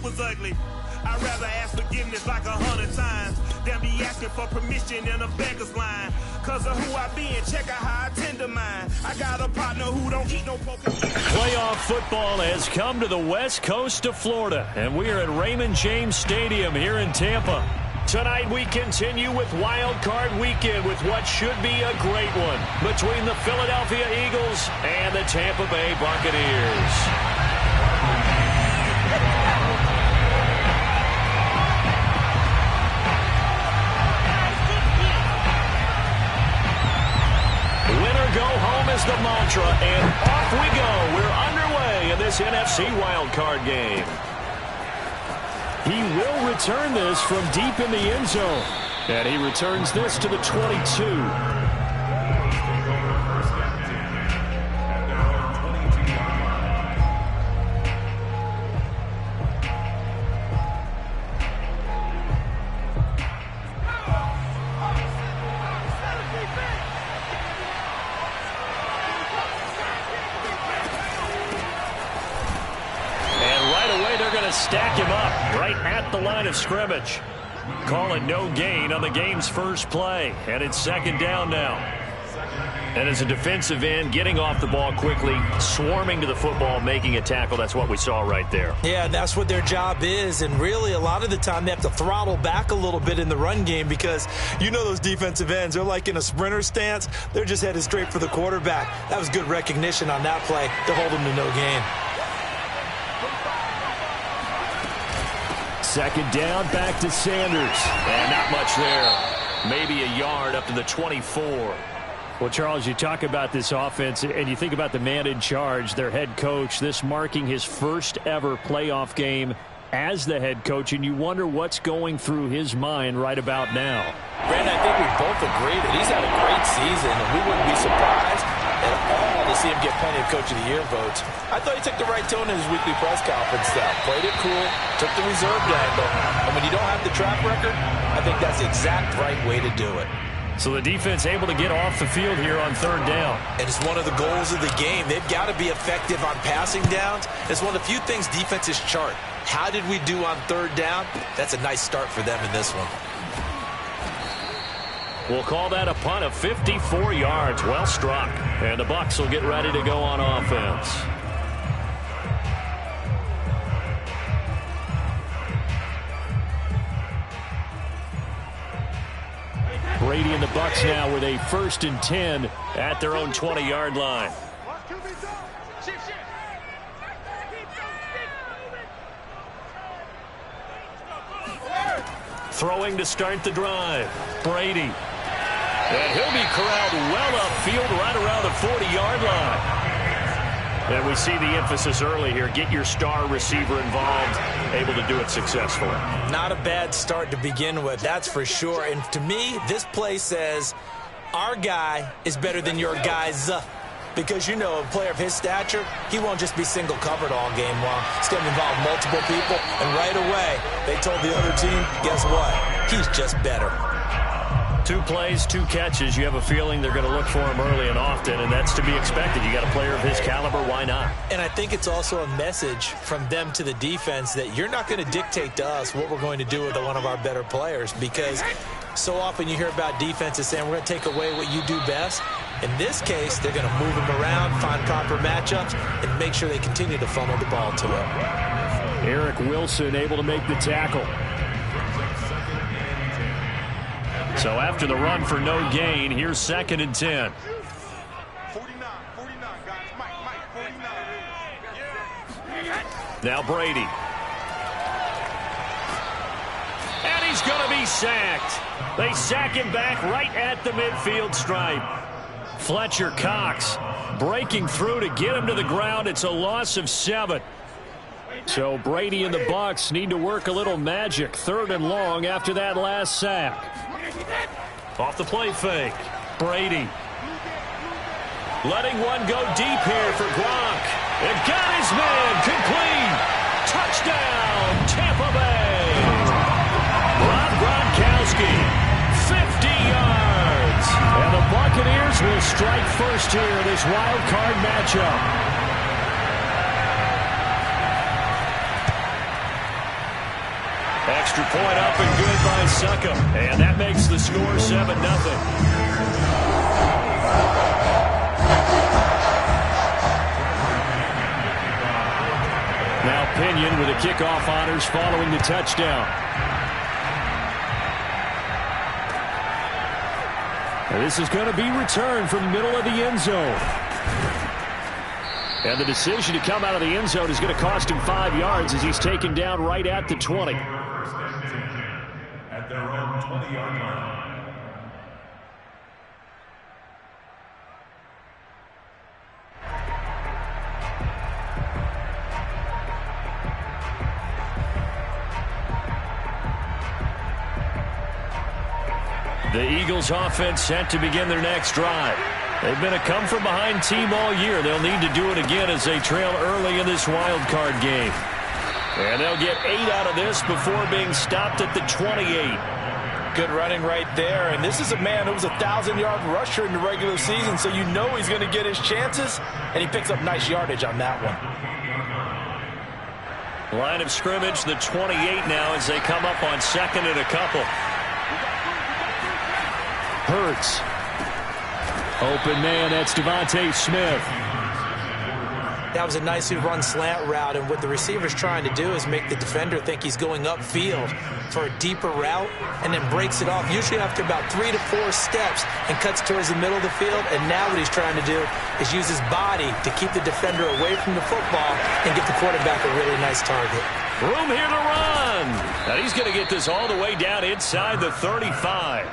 was ugly. I'd rather ask forgiveness like 100 times than be asking for permission in a beggar's line. Cause of who I be and check out how I tend to mine. I got a partner who don't eat no poker. Playoff football has come to the west coast of Florida, and we are at Raymond James Stadium here in Tampa. Tonight we continue with Wild Card Weekend with what should be a great one between the Philadelphia Eagles and the Tampa Bay Buccaneers. Winner go home is the mantra, and off we go. We're underway in this NFC wildcard game. He will return this from deep in the end zone, and he returns this to the 22. Stack him up right at the line of scrimmage. Call it no gain on the game's first play, and it's second down now. And as a defensive end, getting off the ball quickly, swarming to the football, making a tackle, that's what we saw right there. Yeah, that's what their job is, and really a lot of the time they have to throttle back a little bit in the run game because you know those defensive ends, they're like in a sprinter stance. They're just headed straight for the quarterback. That was good recognition on that play to hold them to no gain. Second down, back to Sanders. And not much there. Maybe a yard up to the 24. Well, Charles, you talk about this offense, and you think about the man in charge, their head coach, this marking his first ever playoff game as the head coach, and you wonder what's going through his mind right about now. Brandon, I think we both agree that he's had a great season, and we wouldn't be surprised at all to see him get plenty of Coach of the Year votes. I thought he took the right tone in his weekly press conference, though. Played it cool, took the reserved angle, and when you don't have the track record, I think that's the exact right way to do it. So the defense able to get off the field here on third down. And it's one of the goals of the game. They've got to be effective on passing downs. It's one of the few things defenses chart. How did we do on third down? That's a nice start for them in this one. We'll call that a punt of 54 yards. Well struck. And the Bucs will get ready to go on offense. Brady and the Bucs now with a 1st and 10 at their own 20-yard line. Throwing to start the drive. Brady. And he'll be corralled well upfield right around the 40-yard line. And we see the emphasis early here. Get your star receiver involved, able to do it successfully. Not a bad start to begin with, that's for sure. And to me, this play says our guy is better than your guys. Because, you know, a player of his stature, he won't just be single covered all game long. It's going to involve multiple people. And right away, they told the other team, guess what? He's just better. 2 plays, 2 catches. You have a feeling they're going to look for him early and often, and that's to be expected. You got a player of his caliber, why not? And I think it's also a message from them to the defense that you're not going to dictate to us what we're going to do with one of our better players, because so often you hear about defenses saying we're going to take away what you do best. In this case, they're going to move him around, find proper matchups, and make sure they continue to funnel the ball to him. Eric Wilson able to make the tackle. So after the run for no gain, here's 2nd and 10. 49, guys. Mike, 49. Now Brady. And he's going to be sacked. They sack him back right at the midfield stripe. Fletcher Cox breaking through to get him to the ground. It's a loss of 7. So Brady and the Bucs need to work a little magic. 3rd and long after that last sack. Off the play fake. Brady. Letting one go deep here for Gronk. And got his man complete. Touchdown, Tampa Bay. Rob Gronkowski, 50 yards. And the Buccaneers will strike first here in this wild card matchup. Extra point up and good by Suckup. And that makes the score 7-0. Now Pinion with the kickoff honors following the touchdown. And this is going to be returned from the middle of the end zone. And the decision to come out of the end zone is going to cost him 5 yards as he's taken down right at the 20. At their own 20-yard line. The Eagles offense set to begin their next drive. They've been a come-from-behind team all year. They'll need to do it again as they trail early in this wild card game. And they'll get 8 out of this before being stopped at the 28. Good running right there. And this is a man who was a 1,000-yard rusher in the regular season, so you know he's going to get his chances. And he picks up nice yardage on that one. Line of scrimmage, the 28 now as they come up on second and a couple. Hurts. Open man, that's Devontae Smith. That was a nicely run slant route, and what the receiver's trying to do is make the defender think he's going upfield for a deeper route and then breaks it off, usually after about 3 to 4 steps, and cuts towards the middle of the field. And now what he's trying to do is use his body to keep the defender away from the football and give the quarterback a really nice target. Room here to run. Now he's going to get this all the way down inside the 35.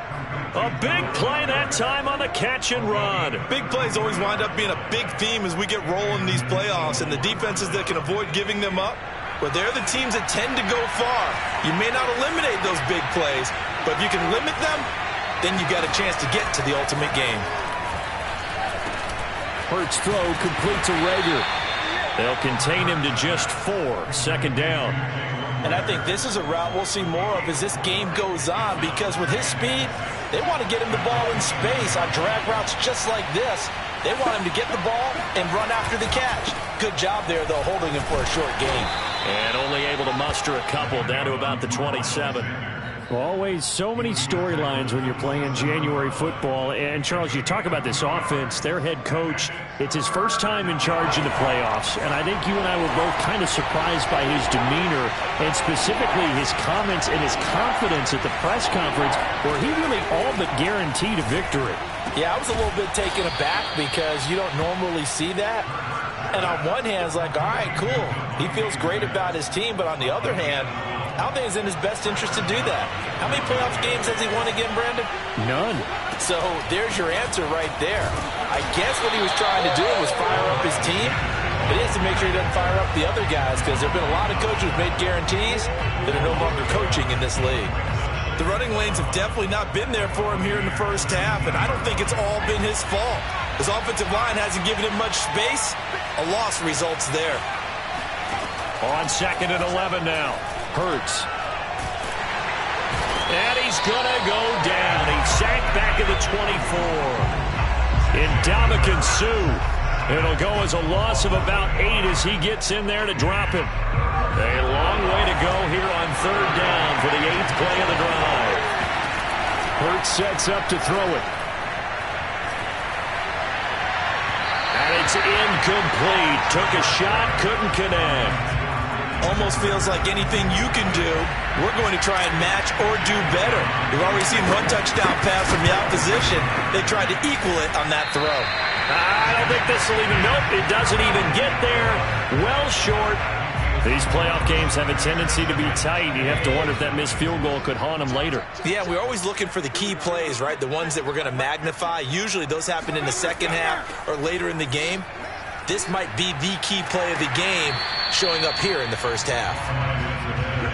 A big play that time on the catch and run. Big plays always wind up being a big theme as we get rolling in these playoffs, and the defenses that can avoid giving them up, but they're the teams that tend to go far. You may not eliminate those big plays, but if you can limit them, then you got a chance to get to the ultimate game. Hurts throw complete to Rager. They'll contain him to just 4. Second down. And I think this is a route we'll see more of as this game goes on, because with his speed, they want to get him the ball in space on drag routes just like this. They want him to get the ball and run after the catch. Good job there, though, holding him for a short gain. And only able to muster a couple down to about the 27. Well, always so many storylines when you're playing January football. And, Charles, you talk about this offense, their head coach, it's his first time in charge in the playoffs. And I think you and I were both kind of surprised by his demeanor and specifically his comments and his confidence at the press conference where he really all but guaranteed a victory. Yeah, I was a little bit taken aback because you don't normally see that. And on one hand, it's like, all right, cool. He feels great about his team. But on the other hand, I don't think it's in his best interest to do that. How many playoff games has he won again, Brandon? None. So there's your answer right there. I guess what he was trying to do was fire up his team, but he has to make sure he doesn't fire up the other guys, because there have been a lot of coaches who've made guarantees that are no longer coaching in this league. The running lanes have definitely not been there for him here in the first half, and I don't think it's all been his fault. His offensive line hasn't given him much space. A loss results there. On second and 11 now. Hurts. And he's going to go down. He sank back at the 24. Ndamukong Suh. It'll go as a loss of about 8 as he gets in there to drop him. A long way to go here on third down for the 8th play of the drive. Hurts sets up to throw it. And it's incomplete. Took a shot, couldn't connect. Almost feels like anything you can do, we're going to try and match or do better. We've already seen one touchdown pass from the opposition. They tried to equal it on that throw. I don't think this will even, nope, it doesn't even get there. Well short. These playoff games have a tendency to be tight. You have to wonder if that missed field goal could haunt them later. Yeah, we're always looking for the key plays, right? The ones that we're going to magnify. Usually those happen in the second half or later in the game. This might be the key play of the game showing up here in the first half.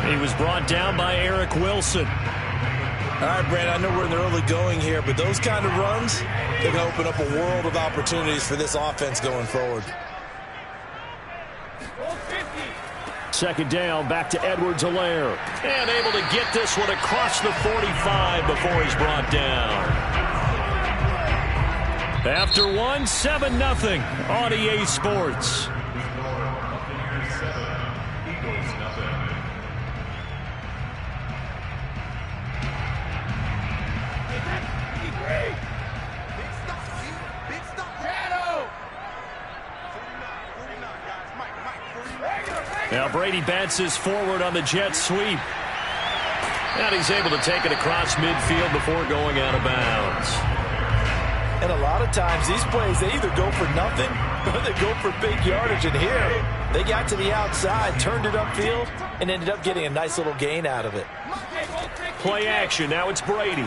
He was brought down by Eric Wilson. All right, Brandon, I know we're in the early going here, but those kind of runs, they're going to open up a world of opportunities for this offense going forward. Second down, back to Edwards-Helaire. And able to get this one across the 45 before he's brought down. After one, 7-0 on EA Sports. Brady bounces forward on the jet sweep. And he's able to take it across midfield before going out of bounds. And a lot of times these plays, they either go for nothing or they go for big yardage. And here, they got to the outside, turned it upfield, and ended up getting a nice little gain out of it. Play action. Now it's Brady.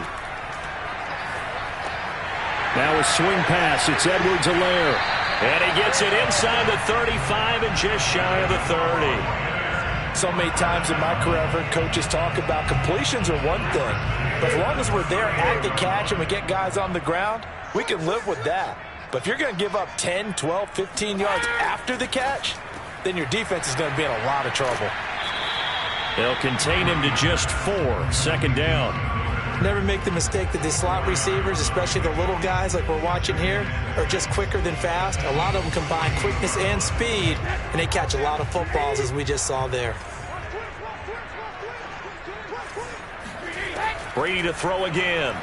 Now a swing pass. It's Edwards-Helaire. And he gets it inside the 35 and just shy of the 30. So many times in my career, I've heard coaches talk about completions are one thing. But as long as we're there at the catch and we get guys on the ground, we can live with that. But if you're going to give up 10, 12, 15 yards after the catch, then your defense is going to be in a lot of trouble. They'll contain him to just 4. Second down. Never make the mistake that the slot receivers, especially the little guys like we're watching here, are just quicker than fast. A lot of them combine quickness and speed, and they catch a lot of footballs, as we just saw there. Brady to throw again.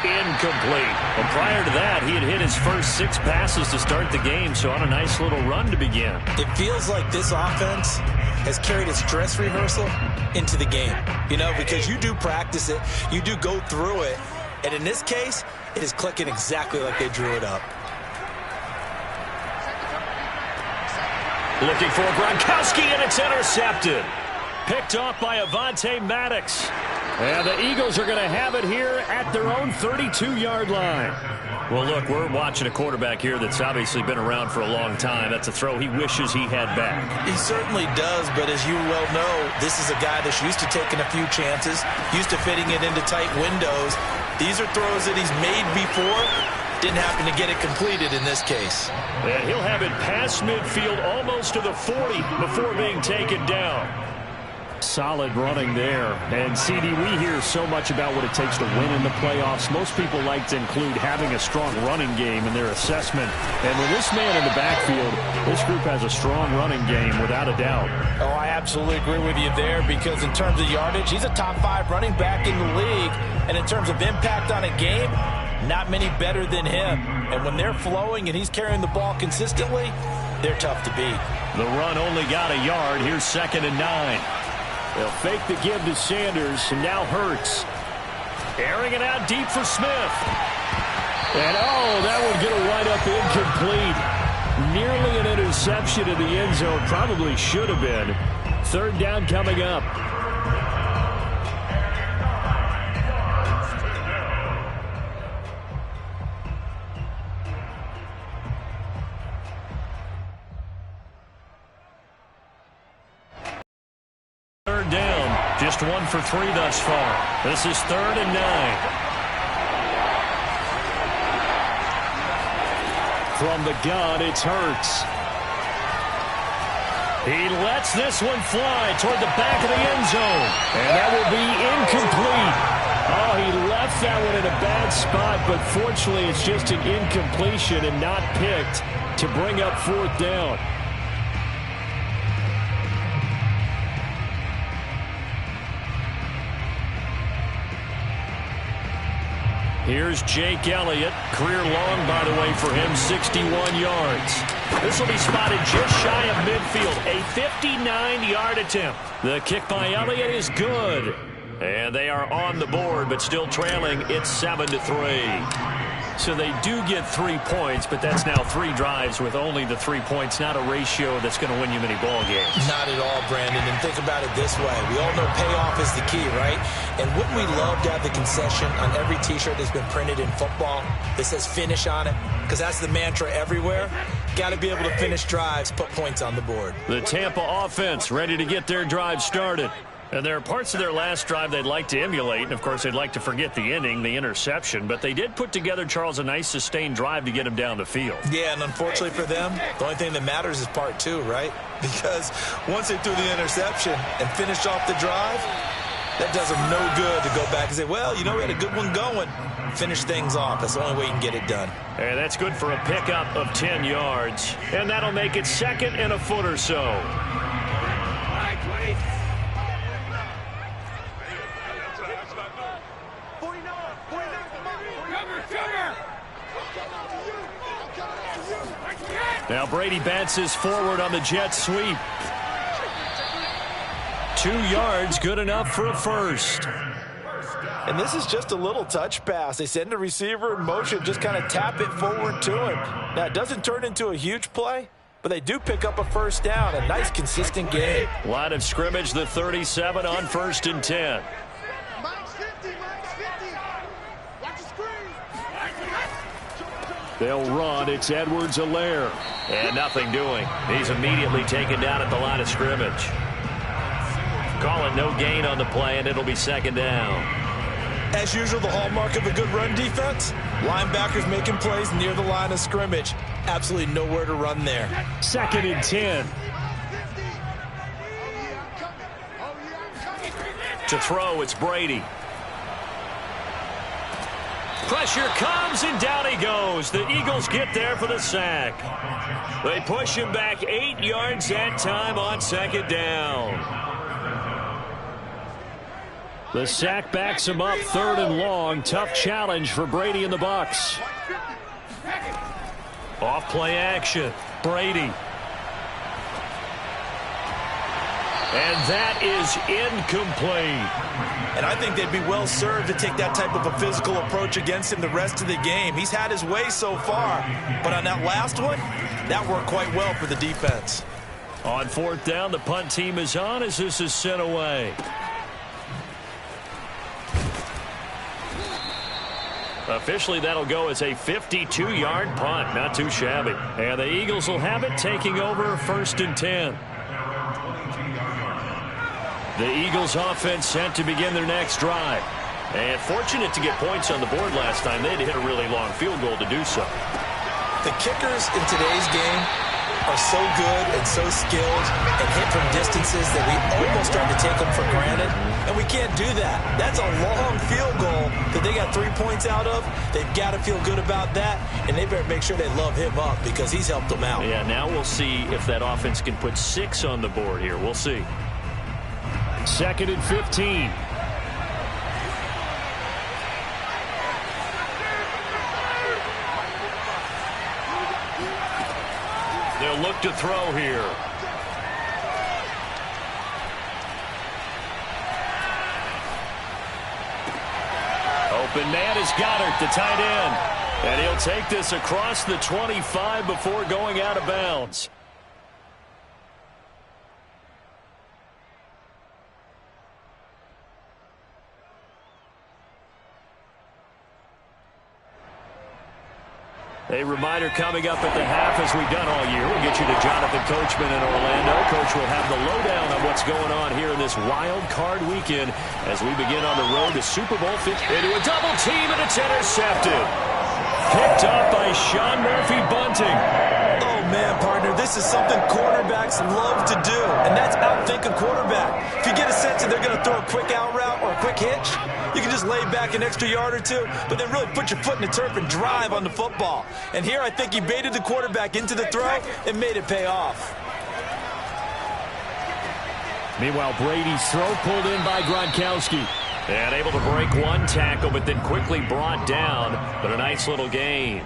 Incomplete. Well, prior to that, he had hit his first 6 passes to start the game, so on a nice little run to begin. It feels like this offense has carried its dress rehearsal into the game, you know, because you do practice it, you do go through it, and in this case, it is clicking exactly like they drew it up. Looking for Gronkowski, and it's intercepted. Picked off by Avonte Maddox. And the Eagles are going to have it here at their own 32-yard line. Well, look, we're watching a quarterback here that's obviously been around for a long time. That's a throw he wishes he had back. He certainly does, but as you well know, this is a guy that's used to taking a few chances, used to fitting it into tight windows. These are throws that he's made before. Didn't happen to get it completed in this case. And he'll have it past midfield almost to the 40 before being taken down. Solid running there. And, CD, we hear so much about what it takes to win in the playoffs. Most people like to include having a strong running game in their assessment. And with this man in the backfield, this group has a strong running game without a doubt. Oh, I absolutely agree with you there because in terms of yardage, he's a top 5 running back in the league. And in terms of impact on a game, not many better than him. And when they're flowing and he's carrying the ball consistently, they're tough to beat. The run only got a yard. Here's 2nd and 9. They'll fake the give to Sanders, and now Hurts. Airing it out deep for Smith. And, oh, that one going to wind up incomplete. Nearly an interception in the end zone. Probably should have been. 3rd down coming up. Just 1 for 3 thus far. This is 3rd and 9. From the gun, it's Hurts. He lets this one fly toward the back of the end zone. And that will be incomplete. Oh, he left that one in a bad spot, but fortunately it's just an incompletion and not picked to bring up 4th down. Here's Jake Elliott. Career long, by the way, for him, 61 yards. This will be spotted just shy of midfield. A 59-yard attempt. The kick by Elliott is good. And they are on the board, but still trailing. It's 7-3. So they do get 3 points, but that's now 3 drives with only the 3 points. Not a ratio that's going to win you many ball games. Not at all, Brandon. And think about it this way. We all know payoff is the key, right? And wouldn't we love to have the concession on every T-shirt that's been printed in football that says finish on it? Because that's the mantra everywhere. Got to be able to finish drives, put points on the board. The Tampa offense ready to get their drive started. And there are parts of their last drive they'd like to emulate. And, of course, they'd like to forget the inning, the interception. But they did put together, Charles, a nice sustained drive to get him down the field. Yeah, and unfortunately for them, the only thing that matters is part 2, right? Because once they threw the interception and finished off the drive, that does them no good to go back and say, well, you know, we had a good one going. Finish things off. That's the only way you can get it done. And that's good for a pickup of 10 yards. And that'll make it 2nd and a foot or so. Now Now Brady bounces forward on the jet sweep. 2 yards, good enough for a first. And this is just a little touch pass. They send the receiver in motion, just kind of tap it forward to him. Now, it doesn't turn into a huge play, but they do pick up a first down. A nice, consistent game. Line of scrimmage, the 37 on 1st and 10. They'll run. It's Edwards-Helaire. And nothing doing. He's immediately taken down at the line of scrimmage. Call it no gain on the play, and it'll be 2nd down. As usual, the hallmark of a good run defense, linebackers making plays near the line of scrimmage. Absolutely nowhere to run there. 2nd and 10. To throw, it's Brady. Pressure comes, and down he goes. The Eagles get there for the sack. They push him back 8 yards that time on 2nd down. The sack backs him up 3rd and long. Tough challenge for Brady and the BUCS. Off play action. Brady. And that is incomplete. And I think they'd be well served to take that type of a physical approach against him the rest of the game. He's had his way so far, but on that last one, that worked quite well for the defense. On 4th down, the punt team is on as this is sent away. Officially, that'll go as a 52-yard punt. Not too shabby. And the Eagles will have it, taking over 1st and 10. The Eagles offense set to begin their next drive. And fortunate to get points on the board last time. They had to hit a really long field goal to do so. The kickers in today's game are so good and so skilled and hit from distances that we almost start to take them for granted. And we can't do that. That's a long field goal that they got 3 points out of. They've got to feel good about that, and they better make sure they love him up because he's helped them out. Yeah, now we'll see if that offense can put 6 on the board here. We'll see. 2nd and 15. They'll look to throw here. Open man is Goddard, the tight end. And he'll take this across the 25 before going out of bounds. A reminder coming up at the half, as we've done all year. We'll get you to Jonathan Coachman in Orlando. Coach will have the lowdown on what's going on here in this wild card weekend as we begin on the road to Super Bowl 50. Into a double team, and it's intercepted. Picked up by Sean Murphy Bunting. Oh, man, partner, this is something quarterbacks love to do, and that's outthink a quarterback. If you get a sense that they're going to throw a quick out route or a quick hitch, you can just lay back an extra yard or two, but then really put your foot in the turf and drive on the football. And here I think he baited the quarterback into the throw and made it pay off. Meanwhile, Brady's throw pulled in by Gronkowski. And able to break one tackle, but then quickly brought down. But a nice little gain.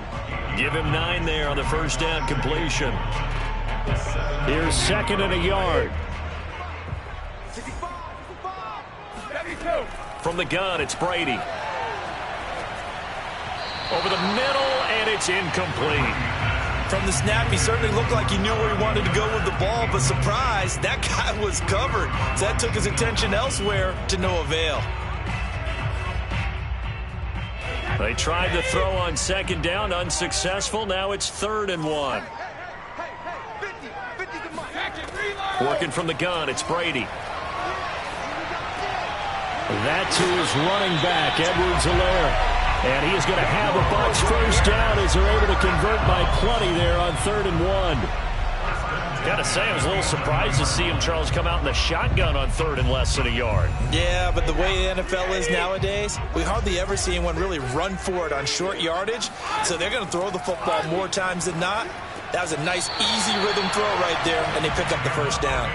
Give him 9 there on the first down completion. Here's 2nd and a yard. From the gun, it's Brady. Over the middle, and it's incomplete. From the snap, he certainly looked like he knew where he wanted to go with the ball, but surprise, that guy was covered. So that took his attention elsewhere to no avail. They tried to throw on 2nd down, unsuccessful. Now it's 3rd and 1. Working from the gun, it's Brady. That to his running back, Edwards-Helaire. And he is going to have a BUCS first down as they're able to convert by plenty there on 3rd and 1. Got to say, I was a little surprised to see him, Charles, come out in the shotgun on 3rd and less than a yard. Yeah, but the way the NFL is nowadays, we hardly ever see anyone really run for it on short yardage. So they're going to throw the football more times than not. That was a nice, easy rhythm throw right there, and they pick up the first down.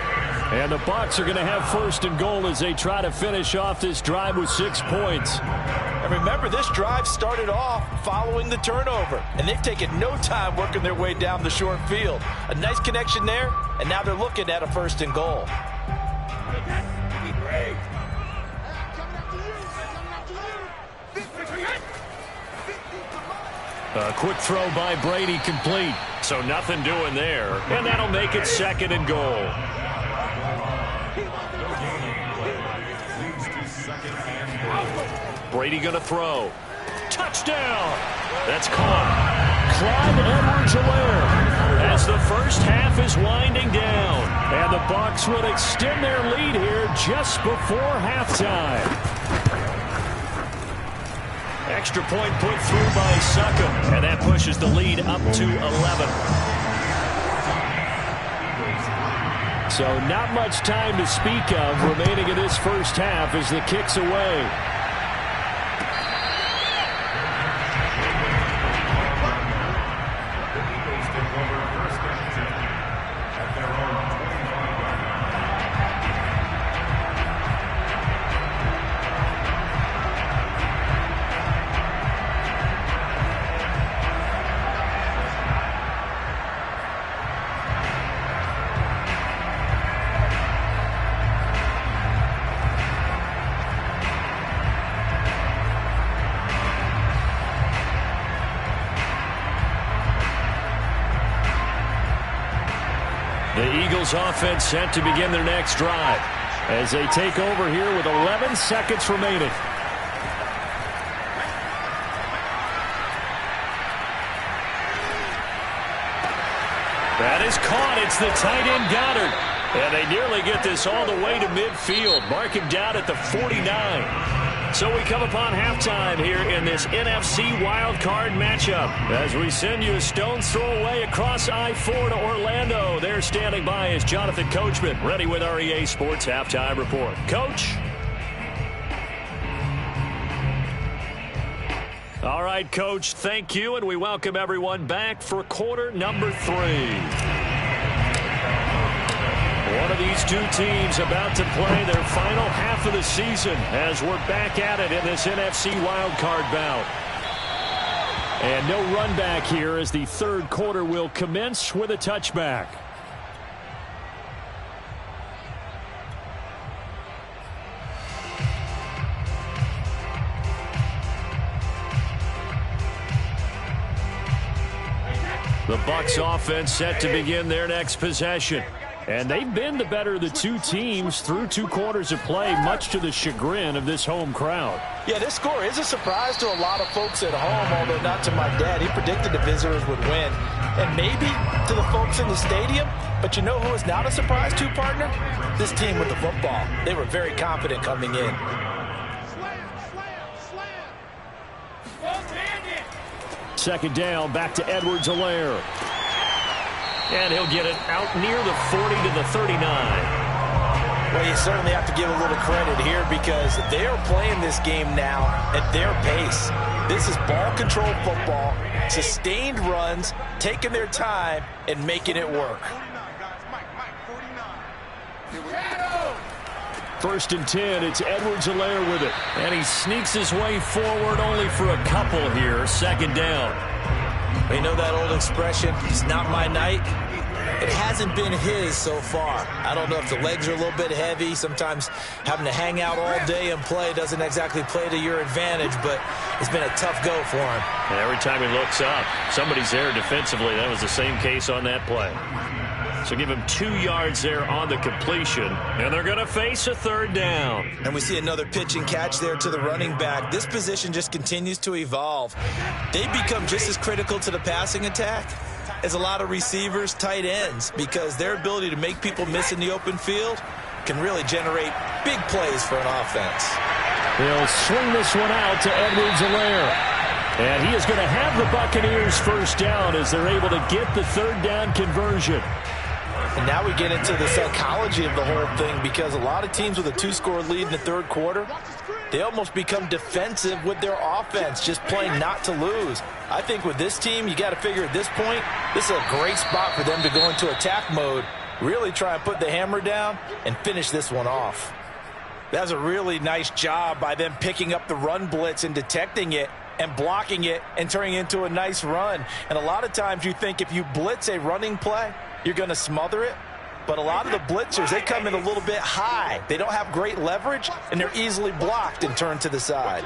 And the BUCS are going to have first and goal as they try to finish off this drive with 6 points. And remember, this drive started off following the turnover, and they've taken no time working their way down the short field. A nice connection there, and now they're looking at a first and goal. A quick throw by Brady complete. So nothing doing there. And that'll make it second and goal. Brady going to throw. Touchdown! That's caught. Clyde Edwards-Helaire as the first half is winding down. And the BUCS will extend their lead here just before halftime. Extra point put through by Succop, and that pushes the lead up to 11. So not much time to speak of remaining in this first half as the kick's away. The Eagles offense set to begin their next drive as they take over here with 11 seconds remaining. That is caught. It's the tight end Goddard. And they nearly get this all the way to midfield. Mark him down at the 49. So we come upon halftime here in this NFC wild card matchup as we send you a stone's throw away across I-4 to Orlando. There standing by is Jonathan Coachman, ready with our EA Sports Halftime Report. Coach? All right, Coach, thank you, and we welcome everyone back for quarter number 3. One of these two teams about to play their final half of the season as we're back at it in this NFC wildcard bout. And no run back here as the third quarter will commence with a touchback. The BUCS offense set to begin their next possession. And they've been the better of the two teams through 2 quarters of play, much to the chagrin of this home crowd. Yeah, this score is a surprise to a lot of folks at home, although not to my dad. He predicted the visitors would win. And maybe to the folks in the stadium. But you know who is not a surprise to, partner? This team with the football. They were very confident coming in. Second down, back to Edwards-Helaire. And he'll get it out near the 40 to the 39. Well, you certainly have to give a little credit here because they are playing this game now at their pace. This is ball control football, sustained runs, taking their time, and making it work. First and 10, it's Edwards-Helaire with it. And he sneaks his way forward only for a couple here. Second down. You know that old expression, it's not my night? It hasn't been his so far. I don't know if the legs are a little bit heavy. Sometimes having to hang out all day and play doesn't exactly play to your advantage, but it's been a tough go for him. And every time he looks up, somebody's there defensively. That was the same case on that play. So give him 2 yards there on the completion, and they're going to face a third down. And we see another pitch and catch there to the running back. This position just continues to evolve. They become just as critical to the passing attack as a lot of receivers, tight ends, because their ability to make people miss in the open field can really generate big plays for an offense. He'll swing this one out to Edwards-Helaire. And he is going to have the Buccaneers first down as they're able to get the third down conversion. And now we get into the psychology of the whole thing because a lot of teams with a 2-score lead in the third quarter, they almost become defensive with their offense, just playing not to lose. I think with this team, you got to figure at this point, this is a great spot for them to go into attack mode Really try and put the hammer down and finish this one off. That's a really nice job by them picking up the run blitz and detecting it and blocking it and turning it into a nice run. And a lot of times you think if you blitz a running play, you're going to smother it. But a lot of the blitzers, they come in a little bit high. They don't have great leverage, and they're easily blocked and turned to the side.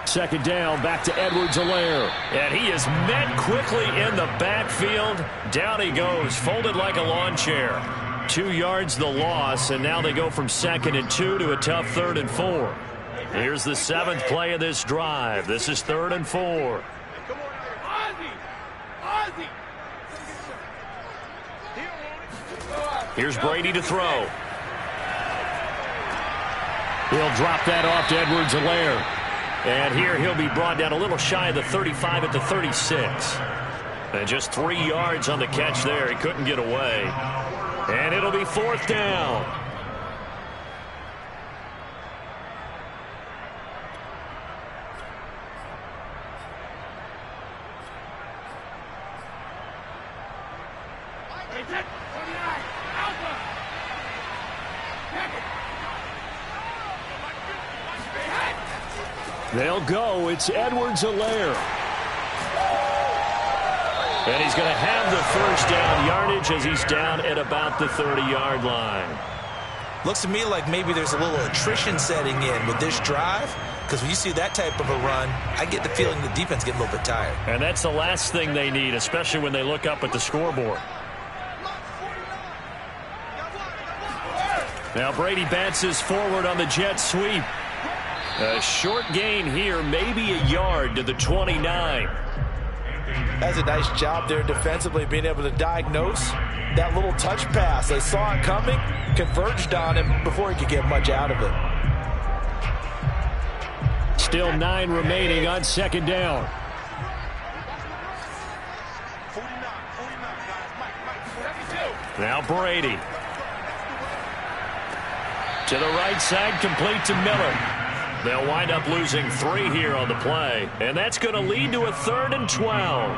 Second down, back to Edwards-Helaire. And he is met quickly in the backfield. Down he goes, folded like a lawn chair. 2 yards the loss, and now they go from 2nd and 2 to a tough 3rd and 4. Here's the 7th play of this drive. This is 3rd and 4. Here's Brady to throw. He'll drop that off to Edwards-Helaire. And here he'll be brought down a little shy of the 35 at the 36. And just 3 yards on the catch there. He couldn't get away. And it'll be 4th down. They'll go. It's Edwards-Helaire. And he's going to have the 1st down yardage as he's down at about the 30-yard line. Looks to me like maybe there's a little attrition setting in with this drive, because when you see that type of a run, I get the feeling the defense gets a little bit tired. And that's the last thing they need, especially when they look up at the scoreboard. Now Brady bounces forward on the jet sweep. A short gain here, maybe a yard to the 29. That's a nice job there defensively, being able to diagnose that little touch pass. They saw it coming, converged on him before he could get much out of it. Still 9 remaining on 2nd down. Now Brady. To the right side, complete to Miller. They'll wind up losing 3 here on the play, and that's going to lead to a 3rd and 12.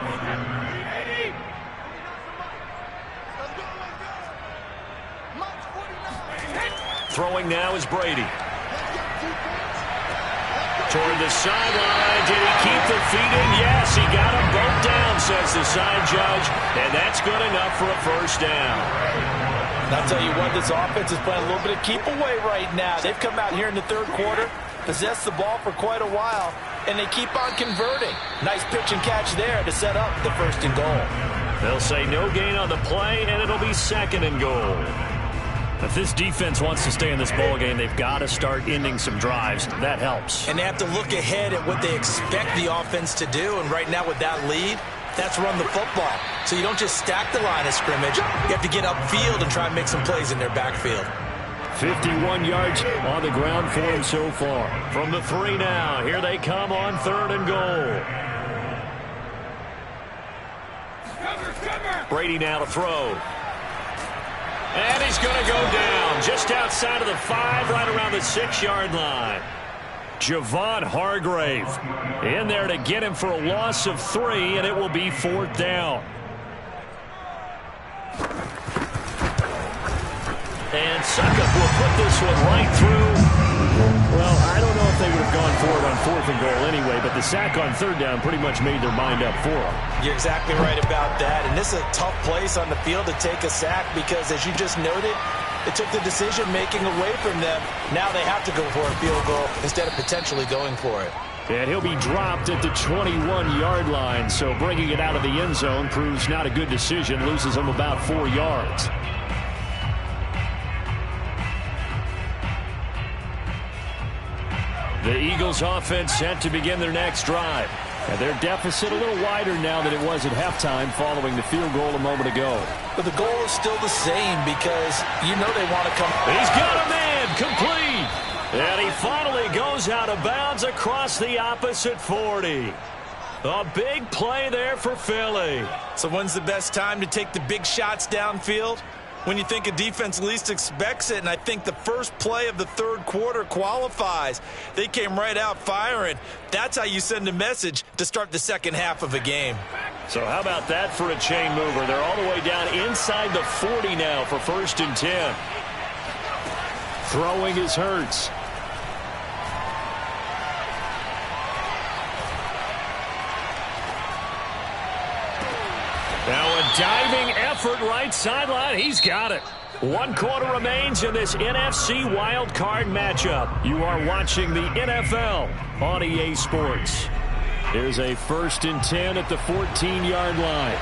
Throwing now is Brady. Toward the sideline. Did he keep the feet in? Yes, he got them both down, says the side judge, and that's good enough for a 1st down. I'll tell you what, this offense is playing a little bit of keep away right now. They've come out here in the 3rd quarter, possessed the ball for quite a while, and they keep on converting. Nice pitch and catch there to set up the 1st and goal. They'll say no gain on the play, and it'll be 2nd and goal. If this defense wants to stay in this ball game, they've got to start ending some drives. That helps. And they have to look ahead at what they expect the offense to do, and right now with that lead, that's run the football. So you don't just stack the line of scrimmage. You have to get upfield and try and make some plays in their backfield. 51 yards on the ground for him so far. From the 3 now, here they come on 3rd and goal. Brady now to throw. And he's going to go down just outside of the 5, right around the 6-yard line. Javon Hargrave in there to get him for a loss of 3, and it will be 4th down. And Suckup will put this one right through. Well, I don't know if they would have gone for it on 4th and goal anyway, but the sack on 3rd down pretty much made their mind up for them. You're exactly right about that. And this is a tough place on the field to take a sack because, as you just noted, it took the decision-making away from them. Now they have to go for a field goal instead of potentially going for it. And he'll be dropped at the 21-yard line, so bringing it out of the end zone proves not a good decision, loses him about 4 yards. The Eagles offense set to begin their next drive. And their deficit a little wider now than it was at halftime following the field goal a moment ago. But the goal is still the same because you know they want to come. He's got a man complete. And he finally goes out of bounds across the opposite 40. A big play there for Philly. So when's the best time to take the big shots downfield? When you think a defense least expects it, and I think the first play of the 3rd quarter qualifies. They came right out firing. That's how you send a message to start the 2nd half of a game. So how about that for a chain mover? They're all the way down inside the 40 now for 1st and 10. Throwing is Hurts. Now a diving effort right sideline. He's got it. 1 quarter remains in this NFC wildcard matchup. You are watching the NFL on EA Sports. Here's a 1st and 10 at the 14-yard line.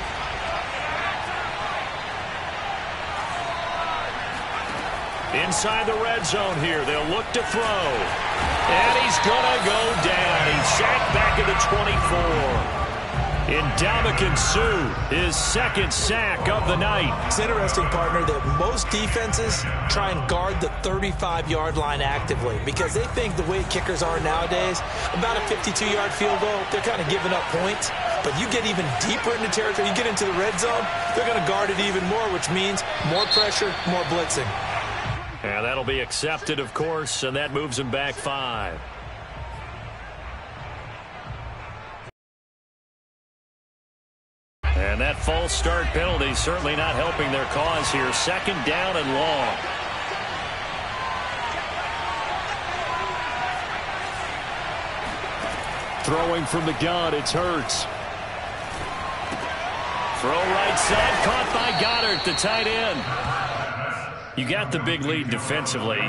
Inside the red zone here. They'll look to throw. And he's going to go down. He's sacked back at the 24. Ndamukong Suh, his 2nd sack of the night. It's interesting, partner, that most defenses try and guard the 35-yard line actively because they think the way kickers are nowadays, about a 52-yard field goal, they're kind of giving up points. But you get even deeper into territory, you get into the red zone, they're going to guard it even more, which means more pressure, more blitzing. Yeah, that'll be accepted, of course, and that moves him back 5. And that false start penalty certainly not helping their cause here. 2nd down and long. Throwing from the gun, it's Hurts. Throw right side, caught by Goddard, the tight end. You got the big lead defensively.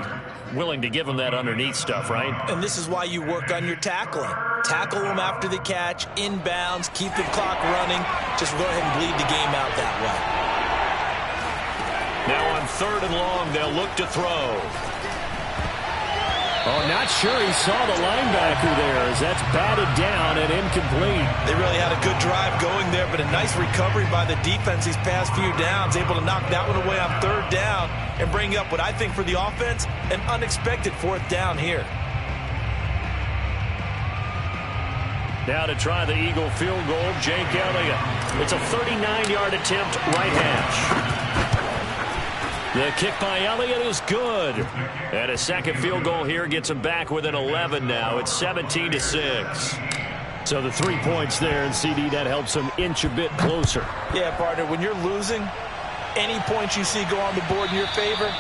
Willing to give them that underneath stuff, right? And this is why you work on your tackling. Tackle them after the catch, inbounds, keep the clock running. Just go ahead and bleed the game out that way. Now on 3rd and long, they'll look to throw. Oh, not sure he saw the linebacker there as that's batted down and incomplete. They really had a good drive going there, but a nice recovery by the defense these past few downs, able to knock that one away on 3rd down and bring up what I think for the offense, an unexpected 4th down here. Now to try the Eagle field goal, Jake Elliott. It's a 39-yard attempt, right hash. The kick by Elliott is good. And a 2nd field goal here gets him back within 11 now. It's 17-6. So the 3 points there, and CD, that helps him inch a bit closer. Yeah, partner, when you're losing, any points you see go on the board in your favor,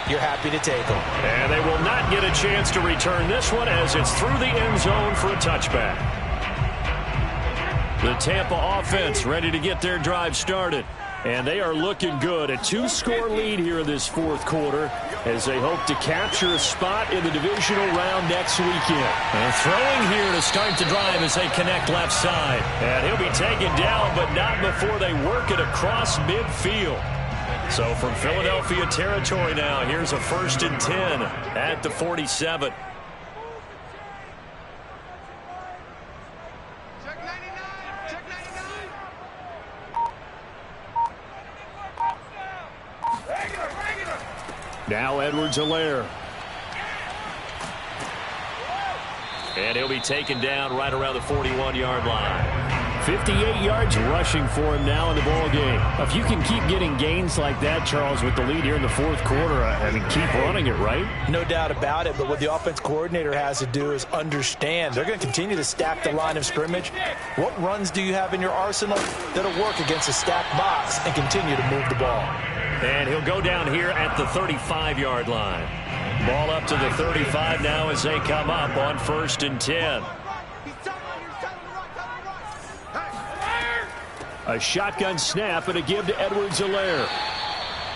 you're happy to take them. And they will not get a chance to return this one as it's through the end zone for a touchback. The Tampa offense ready to get their drive started. And they are looking good. A 2-score lead here in this 4th quarter as they hope to capture a spot in the divisional round next weekend. And throwing here to start the drive as they connect left side. And he'll be taken down, but not before they work it across midfield. So from Philadelphia territory now, here's a 1st and 10 at the 47. Now Edwards-Helaire. And he'll be taken down right around the 41-yard line. 58 yards rushing for him now in the ball game. If you can keep getting gains like that, Charles, with the lead here in the 4th quarter, I mean, keep running it, right? No doubt about it, but what the offense coordinator has to do is understand they're going to continue to stack the line of scrimmage. What runs do you have in your arsenal that'll work against a stacked box and continue to move the ball? And he'll go down here at the 35-yard line. Ball up to the 35 now as they come up on 1st and 10. A shotgun snap and a give to Edwards-Helaire.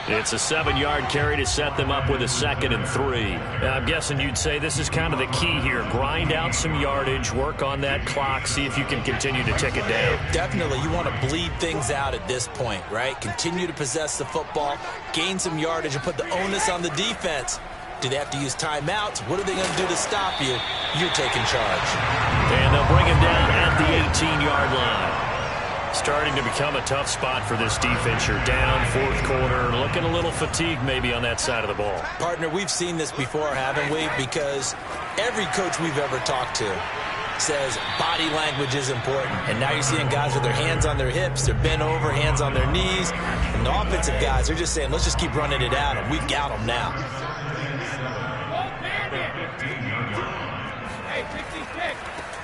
It's a 7-yard carry to set them up with a 2nd and 3. I'm guessing you'd say this is kind of the key here. Grind out some yardage, work on that clock, see if you can continue to tick it down. Definitely. You want to bleed things out at this point, right? Continue to possess the football, gain some yardage, and put the onus on the defense. Do they have to use timeouts? What are they going to do to stop you? You're taking charge. And they'll bring him down at the 18-yard line. Starting to become a tough spot for this defense. You're down 4th quarter, looking a little fatigued maybe on that side of the ball. Partner, we've seen this before, haven't we? Because every coach we've ever talked to says body language is important. And now you're seeing guys with their hands on their hips, they're bent over, hands on their knees. And the offensive guys, they're just saying, let's just keep running it out, and we've got them now.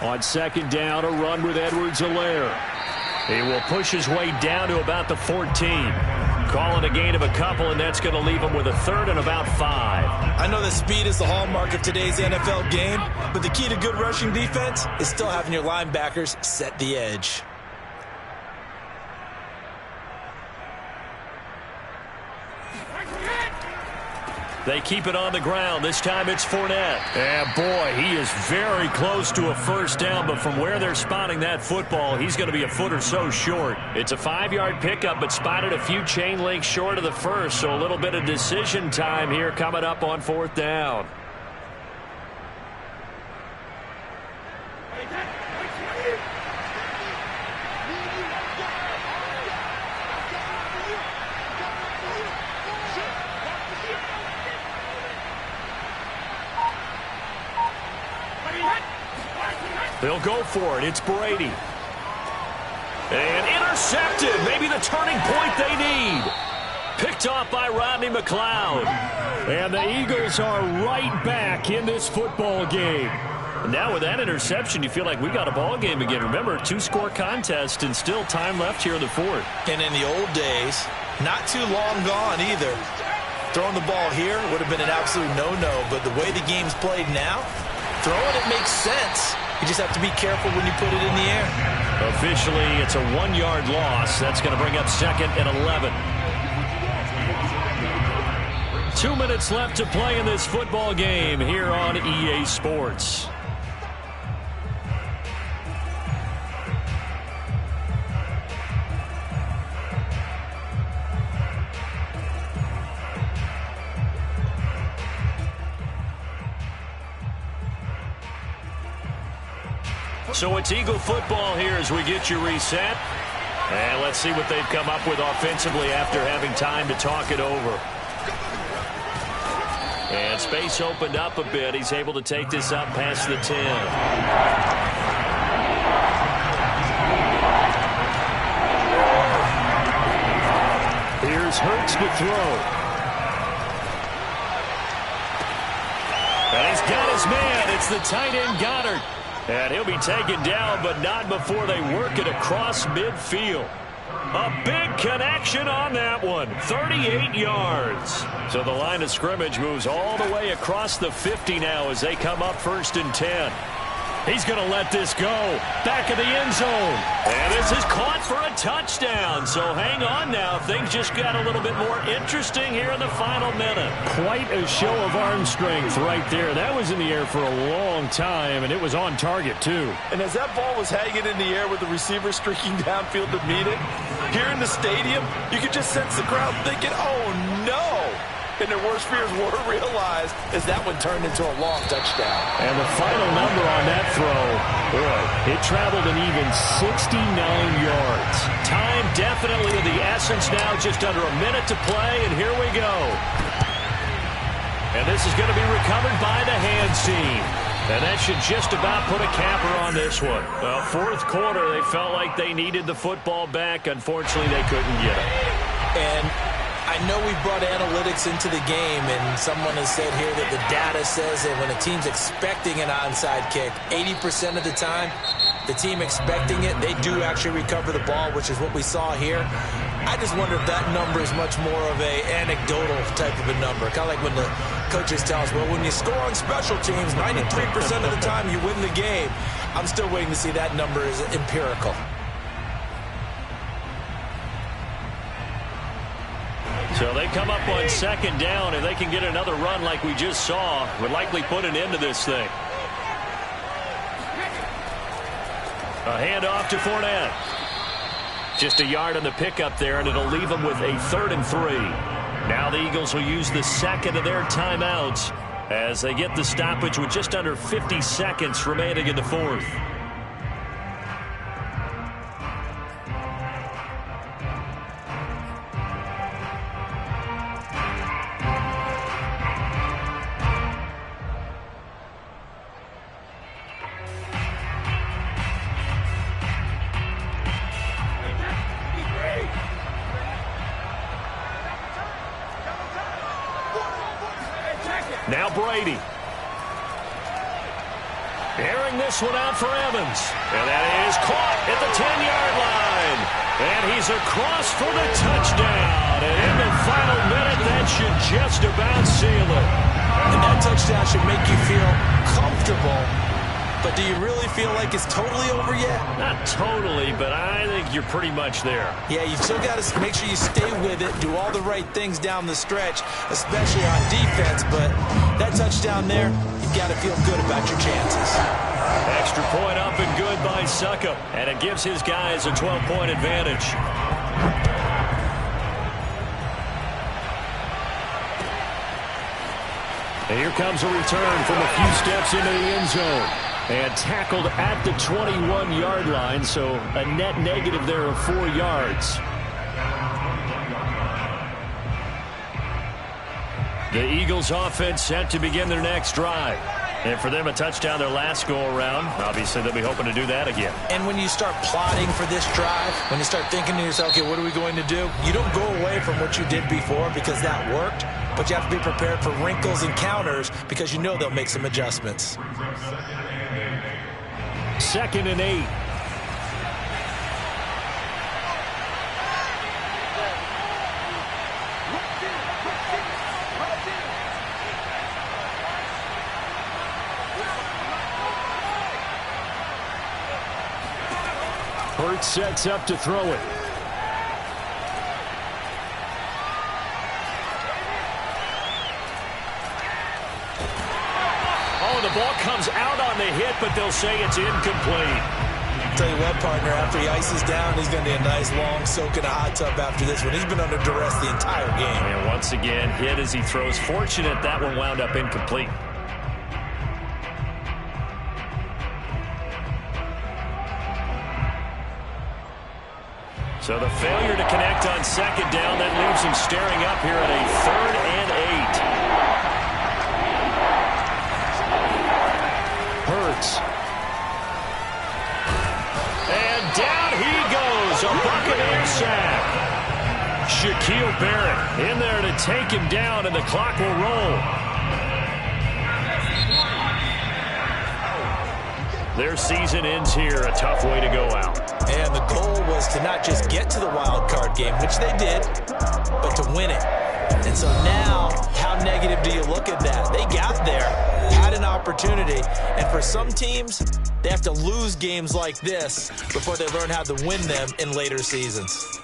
On 2nd down, a run with Edwards-Helaire. He will push his way down to about the 14. Call it a gain of a couple, and that's going to leave him with a third and about 5. I know that speed is the hallmark of today's NFL game, but the key to good rushing defense is still having your linebackers set the edge. They keep it on the ground. This time it's Fournette. And boy, he is very close to a first down, but from where they're spotting that football, he's going to be a foot or so short. It's a 5-yard pickup, but spotted a few chain links short of the first, so a little bit of decision time here coming up on 4th down. They'll go for it. It's Brady. And intercepted. Maybe the turning point they need. Picked off by Rodney McLeod. And the Eagles are right back in this football game. And now with that interception, you feel like we got a ball game again. Remember, 2-score contest and still time left here in the 4th. And in the old days, not too long gone either. Throwing the ball here would have been an absolute no-no. But the way the game's played now, throwing it makes sense. You just have to be careful when you put it in the air. Officially, it's a 1-yard loss. That's going to bring up 2nd and 11. 2 minutes left to play in this football game here on EA Sports. So it's Eagle football here as we get you reset. And let's see what they've come up with offensively after having time to talk it over. And space opened up a bit. He's able to take this up past the 10. Here's Hurts to throw. And he's got his man. It's the tight end Goddard. And he'll be taken down, but not before they work it across midfield. A big connection on that one. 38 yards. So the line of scrimmage moves all the way across the 50 now as they come up 1st and 10. He's going to let this go. Back of the end zone. And this is caught for a touchdown. So hang on now. Things just got a little bit more interesting here in the final minute. Quite a show of arm strength right there. That was in the air for a long time, and it was on target, too. And as that ball was hanging in the air with the receiver streaking downfield to meet it, here in the stadium, you could just sense the crowd thinking, oh, no. And their worst fears were realized as that one turned into a long touchdown. And the final number on that throw, boy, it traveled an even 69 yards. Time definitely of the essence now, just under a minute to play, and here we go. And this is going to be recovered by the hands team. And that should just about put a capper on this one. Well, 4th quarter, they felt like they needed the football back. Unfortunately, they couldn't get it. And I know we brought analytics into the game, and someone has said here that the data says that when a team's expecting an onside kick, 80% of the time, the team expecting it, they do actually recover the ball, which is what we saw here. I just wonder if that number is much more of a anecdotal type of a number. Kind of like when the coaches tell us, well, when you score on special teams, 93% of the time you win the game. I'm still waiting to see that number is empirical. So they come up on 2nd down, and they can get another run like we just saw. Would likely put an end to this thing. A handoff to Fournette. Just a yard on the pickup there, and it'll leave them with a 3rd and 3. Now the Eagles will use the 2nd of their timeouts as they get the stoppage with just under 50 seconds remaining in the 4th. Now Brady. Airing this one out for Evans. And that is caught at the 10-yard line. And he's across for the touchdown. And in the final minute, that should just about seal it. And that touchdown should make you feel comfortable. But do you really feel like it's totally over yet? Not totally, but I think you're pretty much there. Yeah, you've still got to make sure you stay with it, do all the right things down the stretch, especially on defense. But that touchdown there, you've got to feel good about your chances. Extra point up and good by Suckup. And it gives his guys a 12-point advantage. And here comes a return from a few steps into the end zone. And tackled at the 21-yard line, so a net negative there of 4 yards. The Eagles offense set to begin their next drive. And for them, a touchdown their last go-around. Obviously, they'll be hoping to do that again. And when you start plotting for this drive, when you start thinking to yourself, okay, what are we going to do? You don't go away from what you did before because that worked, but you have to be prepared for wrinkles and counters because you know they'll make some adjustments. 2nd and 8. Hurts sets up to throw it. The ball comes out on the hit, but they'll say it's incomplete. I'll tell you what, partner, after he ices down, he's going to need a nice long soak in a hot tub after this one. He's been under duress the entire game. And once again, hit as he throws. Fortunate that one wound up incomplete. So the failure to connect on 2nd down, that leaves him staring up here at a 3rd and 8. And down he goes, a Buccaneer sack. Shaquille Barrett in there to take him down, and the clock will roll. Their season ends here, a tough way to go out. And the goal was to not just get to the wild card game, which they did, but to win it. And so now, how negative do you look at that? They got there, had an opportunity, and for some teams, they have to lose games like this before they learn how to win them in later seasons.